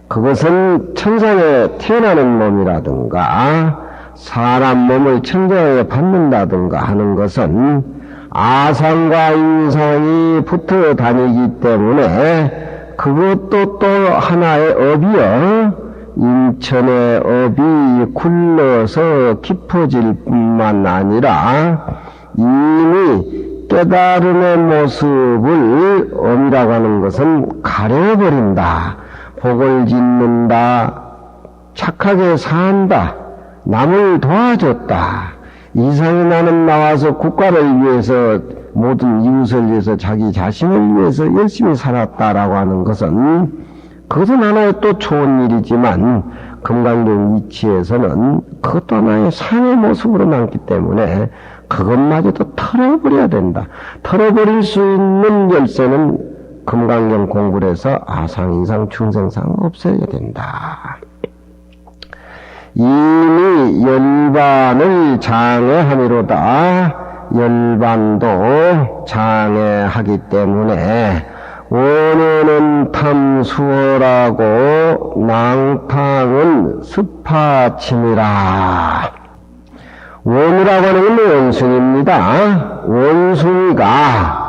그것은 천상에 태어나는 몸이라든가 사람 몸을 천상에 받는다든가 하는 것은 아상과 인상이 붙어 다니기 때문에 그것도 또 하나의 업이요. 인천의 업이 굴러서 깊어질 뿐만 아니라 이미 깨달음의 모습을 업이라고 하는 것은 가려버린다. 복을 짓는다. 착하게 산다. 남을 도와줬다. 이상이 나는 나와서 국가를 위해서 모든 이웃을 위해서 자기 자신을 위해서 열심히 살았다라고 하는 것은 그것은 하나의 또 좋은 일이지만 금강경 이치에서는 그것도 하나의 삶의 모습으로 남기 때문에 그것마저도 털어버려야 된다. 털어버릴 수 있는 열쇠는 금강경 공부를 해서 아상, 인상, 중생상 없애야 된다. 이미 열반을 장애함이로다. 열반도 장애하기 때문에 원어는 탐수어라고 낭탕은 습하침이라. 원우라고 하는 건 원숭이입니다. 원숭이가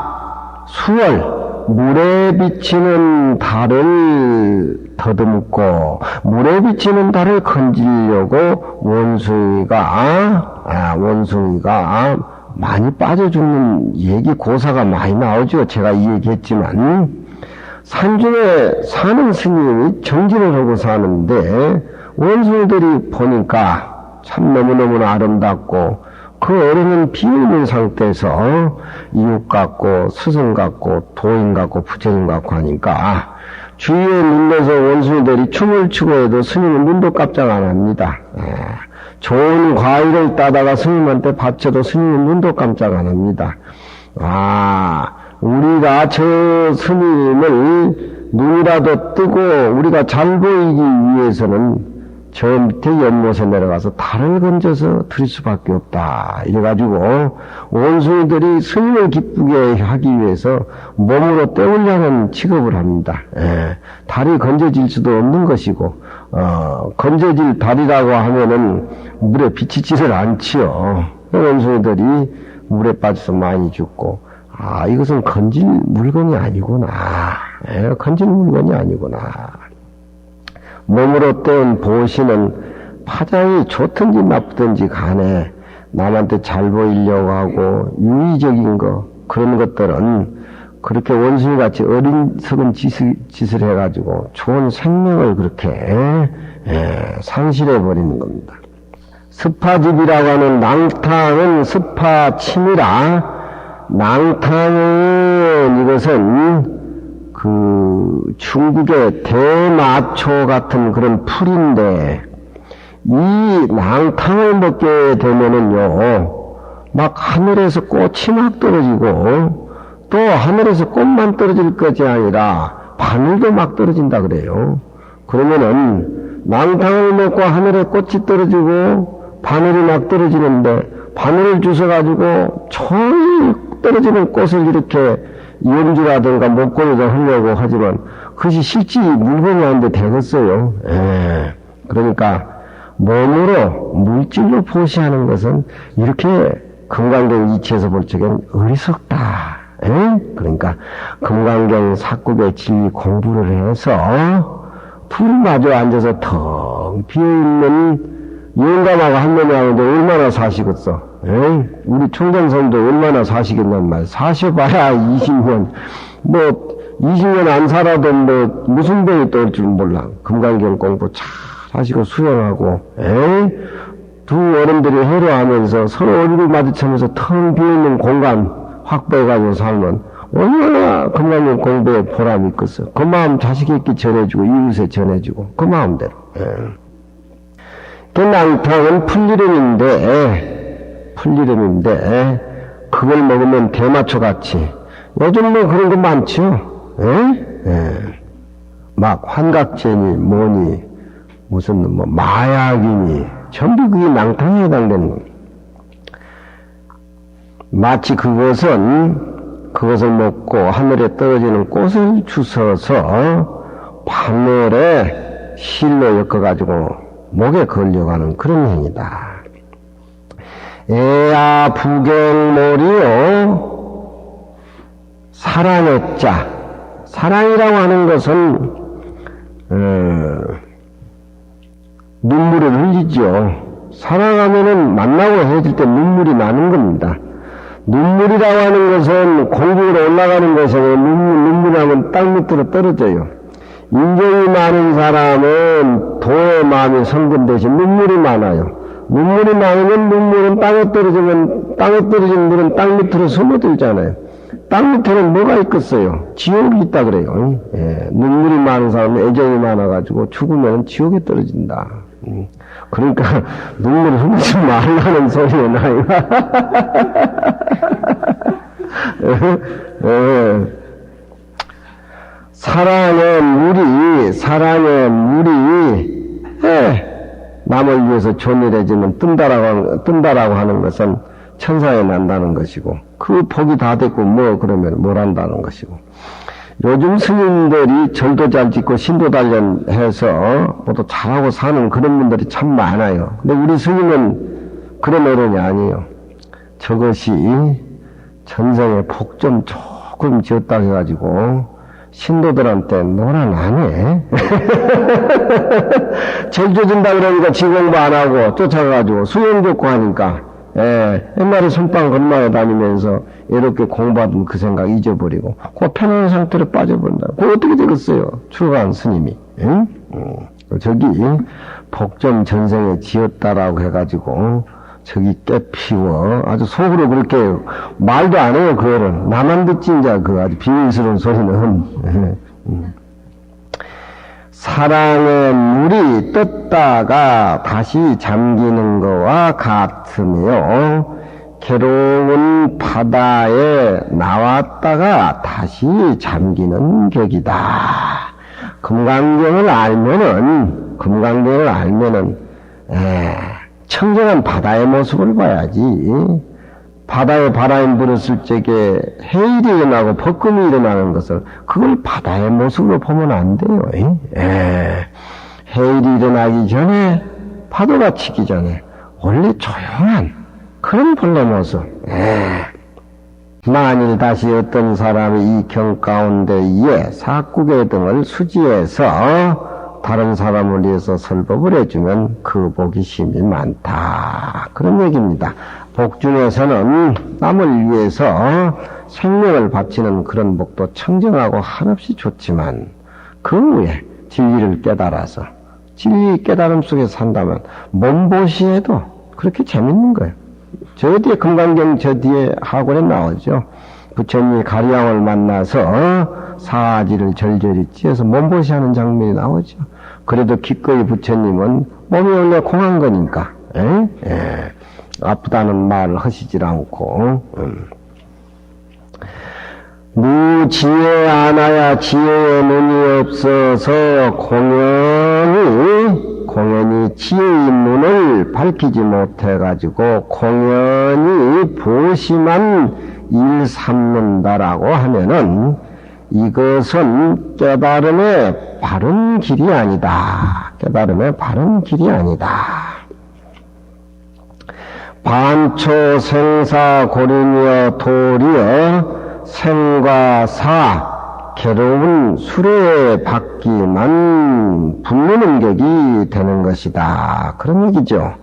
수월, 물에 비치는 달을 더듬고 물에 비치는 달을 건지려고 원숭이가 많이 빠져 죽는 얘기 고사가 많이 나오죠. 제가 이 얘기했지만 산중에 사는 스님이 정진을 하고 사는데 원숭이들이 보니까 참 너무너무나 아름답고 그 어른은 비어있는 상태에서 이웃 같고 스승 같고 도인 같고 부처님 같고 하니까 주위에 눌러서 원숭이들이 춤을 추고 해도 스님은 눈도 깜짝 안 합니다. 좋은 과일을 따다가 스님한테 바쳐도 스님은 눈도 깜짝 안 합니다. 우리가 저 스님을 눈이라도 뜨고 우리가 잘 보이기 위해서는 저 밑에 연못에 내려가서 달을 건져서 드릴 수밖에 없다. 이래가지고 원숭이들이 스님을 기쁘게 하기 위해서 몸으로 때우려는 취급을 합니다. 달이 건져질 수도 없는 것이고 건져질 달이라고 하면은 물에 비치지를 않지요. 원숭이들이 물에 빠져서 많이 죽고 이것은 건질 물건이 아니구나. 건질 물건이 아니구나. 몸으로 떼운 보시는 파장이 좋든지 나쁘든지 간에 남한테 잘 보이려고 하고 유의적인 거 그런 것들은 그렇게 원숭이같이 어리석은 짓을 해가지고 좋은 생명을 그렇게 상실해버리는 겁니다. 습하집이라고 하는 낭탕은 습하침이라. 낭탕은 이것은 그 중국의 대마초 같은 그런 풀인데 이 낭탕을 먹게 되면은요 막 하늘에서 꽃이 막 떨어지고 또 하늘에서 꽃만 떨어질 것이 아니라 바늘도 막 떨어진다 그래요. 그러면은 낭탕을 먹고 하늘에 꽃이 떨어지고 바늘이 막 떨어지는데 바늘을 주워가지고 저기 떨어지는 꽃을 이렇게 연주라든가 목걸이를 하려고 하지만 그것이 실제 물건이 아닌데 되겠어요. 그러니까 몸으로 물질로 보시하는 것은 이렇게 금강경 이치에서 볼 적엔 어리석다. 그러니까 금강경 사국의 진리 공부를 해서 둘 마저 앉아서 텅 비어있는 영감하고 한 놈이 하는데 얼마나 사시겠어? 우리 총장선도 얼마나 사시겠냔 말. 사셔봐야 20년. 20년 안 살아도 무슨 병이 떠올 줄 몰라. 금강경 공부 잘 하시고 수행하고, 두 어른들이 해로하면서 서로 얼굴 마주치면서 텅 비어있는 공간 확보해가지고 살면 얼마나 금강경 공부에 보람이 있겠어. 그 마음 자식에게 전해주고, 이웃에 전해주고, 그 마음대로. 그 낭탕은 풀이름인데 그걸 먹으면 대마초 같이 요즘 그런 거 많죠. 막 환각제니 뭐니 무슨 마약이니 전부 그게 낭탕에 해당되는 겁니다. 마치 그것을 먹고 하늘에 떨어지는 꽃을 주워서 바늘에 실로 엮어가지고 목에 걸려가는 그런 행위다. 애야 부경몰이요 사랑의 자. 사랑이라고 하는 것은 눈물을 흘리죠. 사랑하면은 만나고 헤어질 때 눈물이 나는 겁니다. 눈물이라고 하는 것은 공중으로 올라가는 것이고 눈물하면 땅 밑으로 떨어져요. 인정이 많은 사람은 도의 마음이 성근 대신 눈물이 많아요. 눈물이 많으면 눈물은 땅에 떨어진 물은 땅 밑으로 숨어들잖아요. 땅 밑에는 뭐가 있겠어요? 지옥이 있다 그래요. 눈물이 많은 사람은 애정이 많아가지고 죽으면 지옥에 떨어진다. 그러니까 눈물을 흘리지 말라는 소리는 아니야. 사랑의 물이 남을 위해서 존일해지면 뜬다라고 하는 것은 천상에 난다는 것이고 그 복이 다 됐고 그러면 뭘 한다는 것이고 요즘 스님들이 절도 잘 짓고 신도 단련해서 모두 잘하고 사는 그런 분들이 참 많아요. 근데 우리 스님은 그런 어른이 아니에요. 저것이 전생에 복 좀 조금 지었다 해가지고 신도들한테 노란 안 해. 절도 준다 그러니까 지공부 안 하고 쫓아가가지고 수영 좋고 하니까 옛날에 손빵 건너에 다니면서 이렇게 공부하던 그 생각 잊어버리고 그 편안한 상태로 빠져본다. 그거 어떻게 되겠어요? 출가한 스님이. 응? 저기 복 좀 전생에 지었다라고 해가지고 저기 깨피워 아주 속으로 그렇게 말도 안 해요. 그거는 나만 듣지 이제 그 아주 비밀스러운 소리는. 사랑의 물이 떴다가 다시 잠기는 것과 같으며 괴로운 바다에 나왔다가 다시 잠기는 격이다. 금강경을 알면은 청정한 바다의 모습을 봐야지. 바다에 바람이 불었을 적에 해일이 일어나고 벚금이 일어나는 것을 그걸 바다의 모습으로 보면 안 돼요. 해일이 일어나기 전에 파도가 치기 전에 원래 조용한 그런 본래 모습. 만일 다시 어떤 사람이 이 경 가운데에 사국의 등을 수지해서 다른 사람을 위해서 설법을 해주면 그 복이 심히 많다. 그런 얘기입니다. 복 중에서는 남을 위해서 생명을 바치는 그런 복도 청정하고 한없이 좋지만 그 후에 진리를 깨달아서 진리 깨달음 속에 산다면 몸보시에도 그렇게 재밌는 거예요. 저 뒤에 금강경 저 뒤에 학원에 나오죠. 부처님이 가리왕을 만나서 사지를 절절히 찧어서 몸보시하는 장면이 나오죠. 그래도 기꺼이 부처님은 몸이 원래 공한 거니까 아프다는 말을 하시질 않고 무지혜 안아야 지혜의 눈이 없어서 공연히 지혜의 눈을 밝히지 못해가지고 공연히 보시만 일 삼는다라고 하면은 이것은 깨달음의 바른 길이 아니다. 깨달음의 바른 길이 아니다. 반초 생사 고린이여 도리여 생과 사 괴로운 수레에 바퀴만 붙는 격이 되는 것이다. 그런 얘기죠.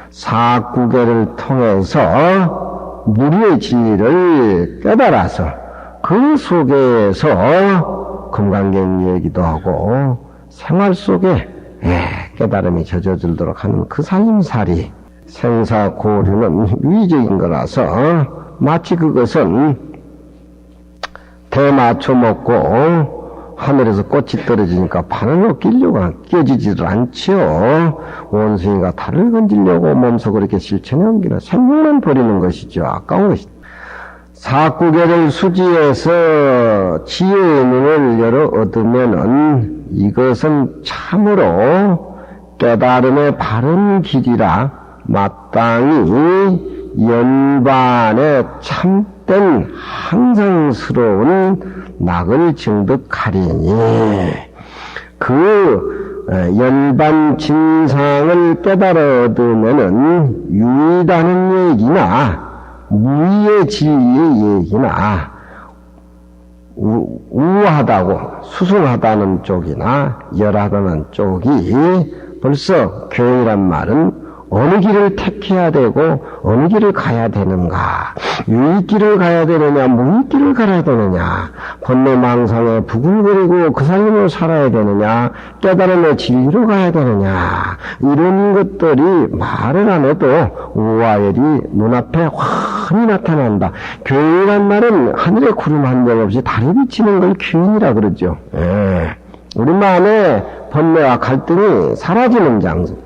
사구계를 통해서 무리의 진리를 깨달아서 그 속에서 금강경 얘기도 하고 생활 속에 깨달음이 젖어들도록 하는 그 살림살이 생사고류는 유의적인 거라서 마치 그것은 대마초 먹고 하늘에서 꽃이 떨어지니까 바늘로 끼어지지를 않지요. 원숭이가 달을 건지려고 몸속으로 이렇게 실천해 옮기는 생명만 버리는 것이죠. 아까운 것이죠. 사구계를 수지해서 지혜의 눈을 열어 얻으면은 이것은 참으로 깨달음의 바른 길이라 마땅히 연반에 참된 항상스러운 낙을 증득하리니 그 연반 진상을 깨달아 얻으면은 유의다는 얘기나 무의의 진리의 얘기나 우하다고 수승하다는 쪽이나 열하다는 쪽이 벌써 교행이란 말은 어느 길을 택해야 되고 어느 길을 가야 되는가, 유의길을 가야 되느냐 무의길을 가야 되느냐, 번뇌망상에 부글거리고 그 삶으로 살아야 되느냐, 깨달음의 진리로 가야 되느냐, 이런 것들이 말을 안 해도 우화열이 눈앞에 환히 나타난다. 교인이란 말은 하늘에 구름 한 점 없이 달이 비치는 걸 교인이라 그러죠. 우리만의 번뇌와 갈등이 사라지는 장소.